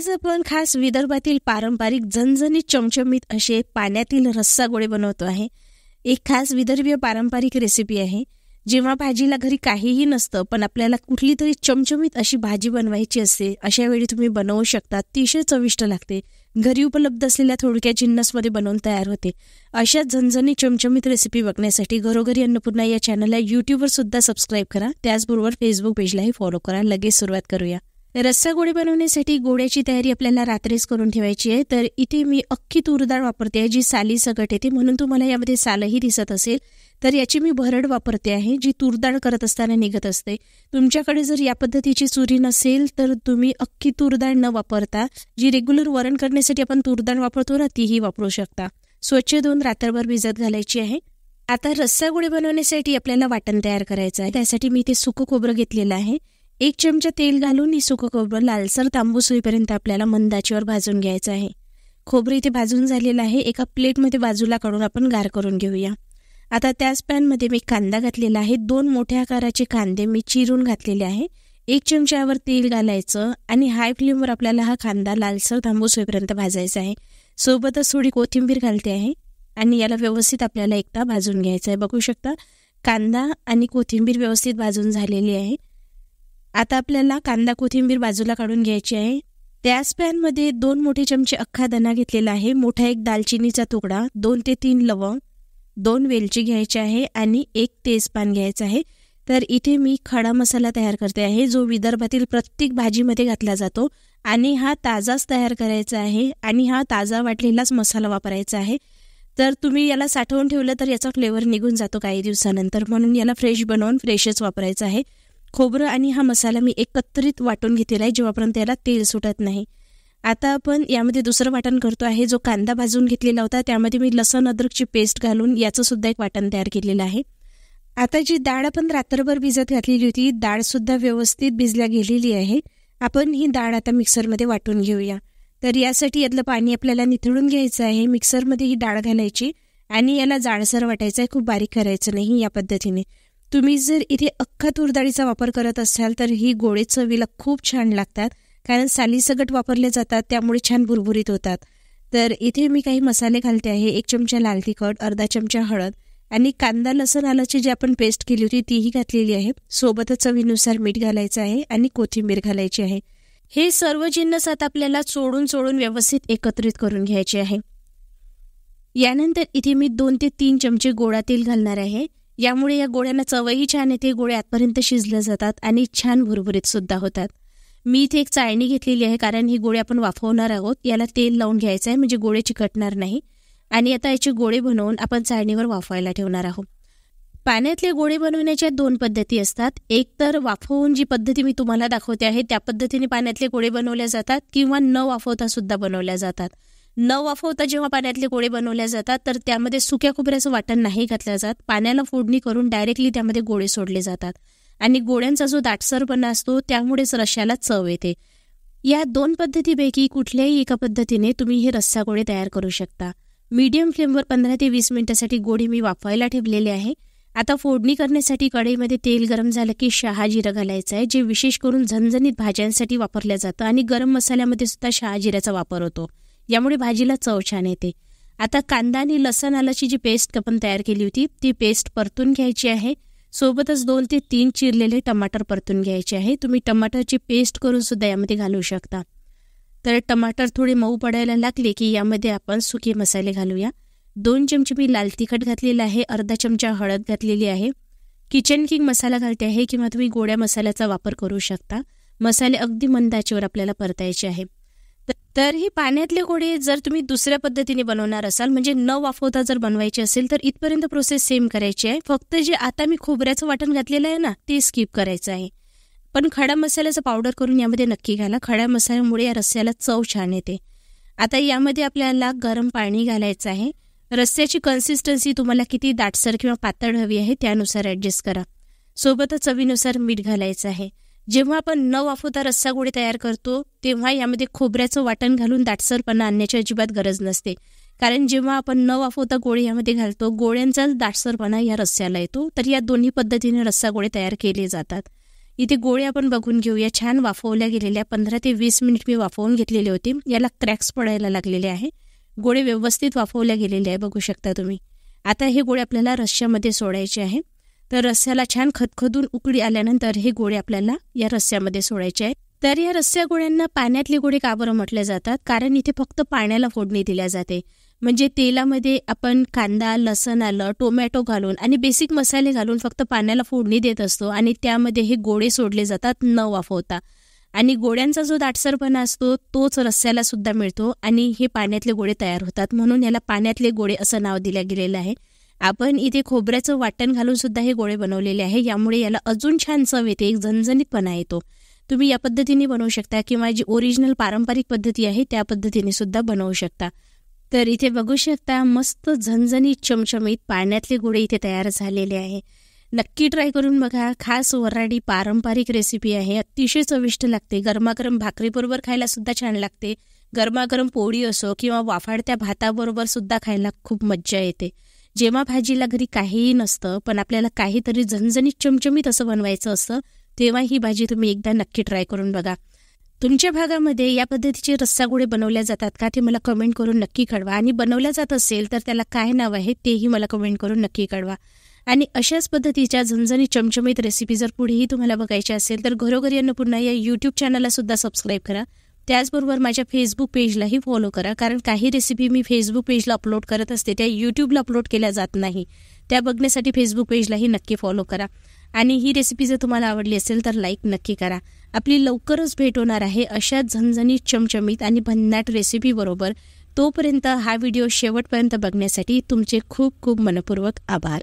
आज आपण खास विदर्भातील पारंपरिक झणझणीत चमचमीत असे पाण्यातील रस्सा गोळे बनवतो आहे. एक खास विदर्भीय पारंपरिक रेसिपी आहे. जेव्हा भाजीला घरी काहीही नसतं पण आपल्याला कुठली तरी चमचमीत अशी भाजी बनवायची असते, अशा वेळी तुम्ही बनवू शकता. अतिशय चविष्ट लागते. घरी उपलब्ध असलेल्या थोडक्या जिन्नसमध्ये बनवून तयार होते. अशा झणझणीत चमचमीत रेसिपी बघण्यासाठी घरोघरी अन्नपूर्णा या चॅनलला यूट्यूबवर सुद्धा सबस्क्राईब करा. त्याचबरोबर फेसबुक पेजलाही फॉलो करा. लगेच सुरुवात करूया. रस्सा गोळे बनवण्यासाठी गोळ्याची तयारी आपल्याला रात्रीच करून ठेवायची आहे. तर इथे मी अख्खी तूर डाळ वापरते आहे, जी साली सकट येते, म्हणून तुम्हाला यामध्ये सालही दिसत असेल. तर याची मी भरड वापरते आहे, जी तूर डाळ करत असताना निघत असते. तुमच्याकडे जर या पद्धतीची चुरी नसेल तर तुम्ही अख्खी तूर डाळ न वापरता जी रेग्युलर वरण करण्यासाठी आपण तूर डाळ वापरतो ना, तीही वापरू शकता. स्वच्छ धुवून रात्रभर भिजत घालायची आहे. आता रस्सा गोळे बनवण्यासाठी आपल्याला वाटण तयार करायचं आहे. त्यासाठी मी इथे सुकं खोबरं घेतलेलं आहे. 1 चमचा तेल घालून ही सुकं खोबरं लालसर तांबूस होईपर्यंत आपल्याला मंद आचेवर भाजून घ्यायचं आहे. खोबरं इथे भाजून झालेलं आहे. एका प्लेटमध्ये बाजूला काढून आपण गार करून घेऊया. आता त्याच पॅनमध्ये मी कांदा घातलेला आहे. 2 मोठ्या आकाराचे कांदे मी चिरून घातलेले आहे. 1 चमच्यावर तेल घालायचं आणि हाय फ्लेमवर आपल्याला हा कांदा लालसर तांबूस होईपर्यंत भाजायचा आहे. सोबतच थोडी कोथिंबीर घालते आहे आणि याला व्यवस्थित आपल्याला एकदा भाजून घ्यायचं आहे. बघू शकता कांदा आणि कोथिंबीर व्यवस्थित भाजून झालेली आहे. आता आपल्याला कांदा कोथिंबीर बाजूला काढून घ्यायची आहे. त्याच पॅनमध्ये 2 मोठे चमचे अख्खा धना घेतलेला आहे. मोठा 1 दालचिनीचा तुकडा, 2 ते 3 लवंग, 2 वेलची घ्यायची आहे आणि 1 तेजपान घ्यायचं आहे. तर इथे मी खडा मसाला तयार करते आहे, जो विदर्भातील प्रत्येक भाजीमध्ये घातला जातो आणि हा ताजाच तयार करायचा आहे आणि हा ताजा वाटलेलाच मसाला वापरायचा आहे. तर तुम्ही याला साठवून ठेवलं तर याचा फ्लेवर निघून जातो काही दिवसानंतर, म्हणून याला फ्रेश बनवून फ्रेशच वापरायचं आहे. खोबरं आणि हा मसाला मी एकत्रित वाटून घेतलेला आहे, जेव्हापर्यंत याला तेल सुटत नाही. आता आपण यामध्ये दुसरं वाटण करतो आहे. जो कांदा भाजून घेतलेला होता त्यामध्ये मी लसूण अद्रकची पेस्ट घालून याचं सुद्धा एक वाटण तयार केलेलं आहे. आता जी डाळ आपण रात्रभर भिजत घातलेली होती, डाळ सुद्धा व्यवस्थित भिजल्या गेलेली आहे. आपण ही डाळ आता मिक्सरमध्ये वाटून घेऊया. तर यासाठी यातलं पाणी आपल्याला निथळून घ्यायचं आहे. मिक्सरमध्ये ही डाळ घालायची आणि याला जाडसर वाटायचं आहे, खूप बारीक करायचं नाही. या पद्धतीने तुम्ही जर इथे अख्खा तूर डाळीचा वापर करत असाल तर ही गोळे चवीला खूप छान लागतात, कारण सालीसकट वापरले जातात, त्यामुळे छान भुरभुरीत होतात. तर इथे मी काही मसाले घालते आहे. 1 चमचा लाल तिखट, अर्धा चमचा हळद आणि कांदा लसूण आल्याची जी आपण पेस्ट केली होती तीही घातलेली आहे. सोबतच चवीनुसार मीठ घालायचं आहे आणि कोथिंबीर घालायची आहे. हे सर्व जिन्नस आता आपल्याला चोळून व्यवस्थित एकत्रित करून घ्यायचे आहे. यानंतर इथे मी 2 ते 3 चमचे गोडा तेल घालणार आहे. यामुळे या गोळ्यांना चवही छान येते. गोळे आतपर्यंत शिजले जातात आणि छान भुरभुरीत सुद्धा होतात. मी इथे एक चाळणी घेतलेली आहे, कारण ही गोळे आपण वाफवणार आहोत. याला तेल लावून घ्यायचं आहे, म्हणजे गोळे चिकटणार नाही. आणि आता याचे गोळे बनवून आपण चाळणीवर वाफवायला ठेवणार आहोत. पाण्यातले गोळे बनवण्याच्या 2 पद्धती असतात. एक तर वाफवून जी पद्धती मी तुम्हाला दाखवते आहे त्या पद्धतीने पाण्यातले गोळे बनवले जातात, किंवा न वाफवता सुद्धा बनवल्या जातात. न वाफवता जेव्हा पाण्यातले गोळे बनवल्या जातात तर त्यामध्ये सुक्या खोबऱ्याचं वाटण नाही घातलं जात. पाण्याला फोडणी करून डायरेक्टली त्यामध्ये गोळे सोडले जातात आणि गोळ्यांचा जो दाटसरपणा असतो त्यामुळेच रश्श्याला चव येते. या 2 पद्धतीपैकी कुठल्याही एका पद्धतीने तुम्ही हे रस्सा गोळे तयार करू शकता. मीडियम फ्लेमवर 15 ते 20 मिनिटासाठी गोळे मी वाफवायला ठेवलेले आहे. आता फोडणी करण्यासाठी कढईमध्ये तेल गरम झालं की शहाजिरं घालायचं आहे, जे विशेष करून झणझणीत भाज्यांसाठी वापरलं जातं आणि गरम मसाल्यामध्ये सुद्धा शहाजिऱ्याचा वापर होतो. यामुळे भाजीला चव छान येते. आता कांदा आणि लसूण आल्याची जी पेस्ट आपण तयार केली होती ती पेस्ट परतून घ्यायची आहे. सोबतच 2 ते 3 चिरलेले टमाटर परतून घ्यायचे आहे. तुम्ही टमाटरची पेस्ट करून सुद्धा यामध्ये घालू शकता. तर टमाटर थोडे मऊ पडायला लागले की यामध्ये आपण सुके मसाले घालूया. 2 चमचे मी लाल तिखट घातलेलं आहे, अर्धा चमचा हळद घातलेली आहे. किचन किंग मसाला घालते आहे, किंवा तुम्ही गोड्या मसाल्याचा वापर करू शकता. मसाले अगदी मंद आचेवर आपल्याला परतायचे आहे. तर ही पाण्यातले गोळे जर तुम्ही दुसऱ्या पद्धतीने बनवणार असाल, म्हणजे न वाफवता जर बनवायचे असेल, तर इथपर्यंत प्रोसेस सेम करायची आहे. फक्त जे आता मी खोबऱ्याचं वाटण घातलेलं आहे ना, ते स्किप करायचं आहे. पण खडा मसाल्याचं पावडर करून यामध्ये नक्की घाला. खड्या मसाल्यामुळे या रस्स्याला चव छान येते. आता यामध्ये आपल्याला गरम पाणी घालायचं आहे. रस्स्याची कन्सिस्टन्सी तुम्हाला किती दाटसर किंवा पातळ हवी आहे त्यानुसार ॲडजस्ट करा. सोबतच चवीनुसार मीठ घालायचं आहे. जेव्हा आपण न वाफवता रस्सा गोळे तयार करतो तेव्हा यामध्ये खोबऱ्याचं वाटण घालून दाटसरपणा आणण्याची अजिबात गरज नसते, कारण जेव्हा आपण न वाफवता गोळे यामध्ये घालतो गोळ्यांचा दाटसरपणा या रस्स्याला येतो. तर या दोन्ही पद्धतीने रस्सा गोळे तयार केले जातात. इथे गोळे आपण बघून घेऊया. छान वाफवल्या गेलेल्या 15 ते 20 मिनिट मी वाफवून घेतलेले होते. याला क्रॅक्स पडायला लागलेले आहे. गोळे व्यवस्थित वाफवल्या गेलेले आहे, बघू शकता तुम्ही. आता हे गोळे आपल्याला रस्स्यामध्ये सोडायचे आहे. तर रस्स्याला छान खदखदून उकळी आल्यानंतर हे गोळे आपल्याला या रस्स्यामध्ये सोडायचे आहे. तर या रस्स्या गोळ्यांना पाण्यातले गोळे का बरं म्हटले जातात? कारण इथे फक्त पाण्याला फोडणी दिल्या जाते. म्हणजे तेलामध्ये आपण कांदा, लसण आलं, टोमॅटो घालून आणि बेसिक मसाले घालून फक्त पाण्याला फोडणी देत असतो आणि त्यामध्ये हे गोळे सोडले जातात न वाफवता. आणि गोळ्यांचा जो दाटसरपणा असतो तोच रस्स्याला सुद्धा मिळतो आणि हे पाण्यातले गोळे तयार होतात. म्हणून याला पाण्यातले गोळे असं नाव दिलं गेलेलं आहे. आपण इथे खोबऱ्याचं वाटण घालून सुद्धा हे गोळे बनवलेले आहे. यामुळे याला अजून छान चव येते, एक झणझणीतपणा येतो. तुम्ही या पद्धतीने बनवू शकता किंवा जी ओरिजिनल पारंपरिक पद्धती आहे त्या पद्धतीने सुद्धा बनवू शकता. तर इथे बघू शकता मस्त झणझणीत चमचमीत पाण्यातले गोळे इथे तयार झालेले आहे. नक्की ट्राय करून बघा. खास वऱ्हाडी पारंपरिक रेसिपी आहे. अतिशय चविष्ट लागते. गरमागरम भाकरीबरोबर खायला सुद्धा छान लागते. गरमागरम पोळी असो किंवा वाफाडत्या भाताबरोबर सुद्धा खायला खूप मज्जा येते. जेव्हा भाजीला घरी काहीही नसतं पण आपल्याला काहीतरी झणझणीत चमचमीत असं बनवायचं असतं तेव्हा ही भाजी तुम्ही एकदा नक्की ट्राय करून बघा. तुमच्या भागामध्ये या पद्धतीचे रस्सा गोळे बनवल्या जातात का ते मला कमेंट करून नक्की कळवा. आणि बनवल्या जात असेल तर त्याला काय नाव आहे तेही मला कमेंट करून नक्की कळवा. आणि अशाच पद्धतीच्या झणझणीत चमचमीत रेसिपी जर पुढेही तुम्हाला बघायच्या असेल तर घरोघरी अन्नपूर्णा या यूट्यूब चॅनलला सुद्धा सबस्क्राईब करा. त्याचबरोबर माझ्या फेसबुक पेजलाही फॉलो करा. कारण काही रेसिपी मी फेसबुक पेजला अपलोड करत असते त्या यूट्यूबला अपलोड केल्या जात नाही. त्या बघण्यासाठी फेसबुक पेजलाही नक्की फॉलो करा. आणि ही रेसिपी जर तुम्हाला आवडली असेल तर लाईक नक्की करा. आपली लवकरच भेट होणार आहे अशाच झणझणीत चमचमीत आणि भन्नाट रेसिपी बरोबर. तोपर्यंत हा व्हिडिओ शेवटपर्यंत बघण्यासाठी तुमचे खूप खूप मनपूर्वक आभार.